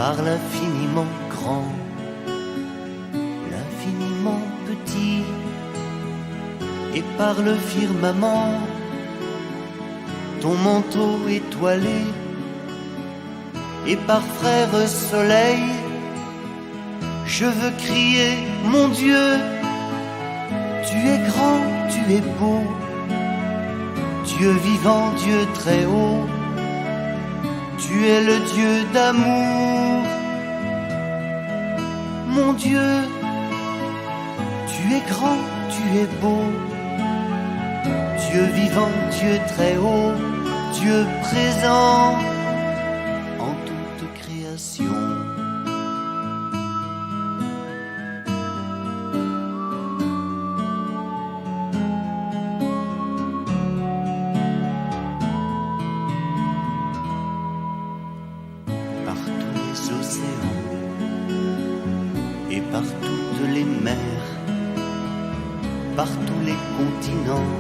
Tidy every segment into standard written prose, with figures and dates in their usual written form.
par l'infiniment grand, l'infiniment petit, et par le firmament, ton manteau étoilé, et par frère soleil, je veux crier, mon Dieu, tu es grand, tu es beau, Dieu vivant, Dieu très haut, tu es le Dieu d'amour. Mon Dieu, tu es grand, tu es beau, Dieu vivant, Dieu très haut, Dieu présent en toute création. Par tous les océans et par toutes les mers, par tous les continents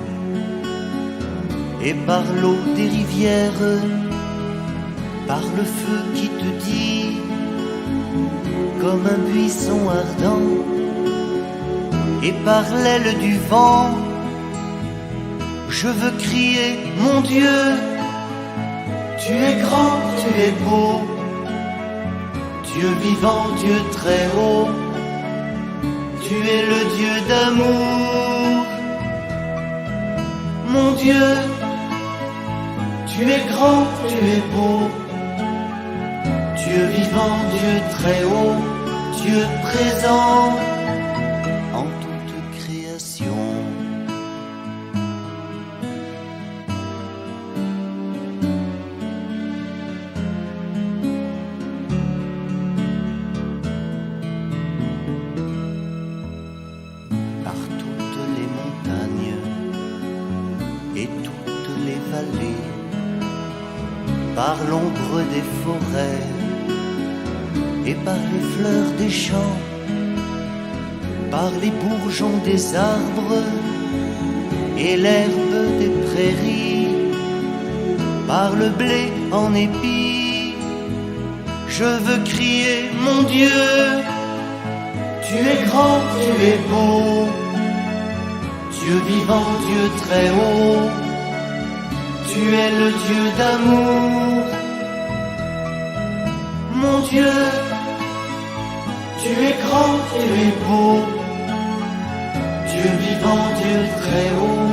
et par l'eau des rivières, par le feu qui te dit comme un buisson ardent, et par l'aile du vent, je veux crier, mon Dieu, tu es grand, tu es beau, Dieu vivant, Dieu très haut, tu es le Dieu d'amour. Mon Dieu, tu es grand, tu es beau, Dieu vivant, Dieu très haut, Dieu présent en toute création. Par toutes les montagnes et toutes les vallées, par l'ombre des forêts et par les fleurs des champs, par les bourgeons des arbres et l'herbe des prairies, par le blé en épi, je veux crier, mon Dieu, tu es grand, tu es beau, Dieu vivant, Dieu très haut, tu es le Dieu d'amour. Mon Dieu, tu es grand, tu es beau, Dieu vivant, Dieu très haut,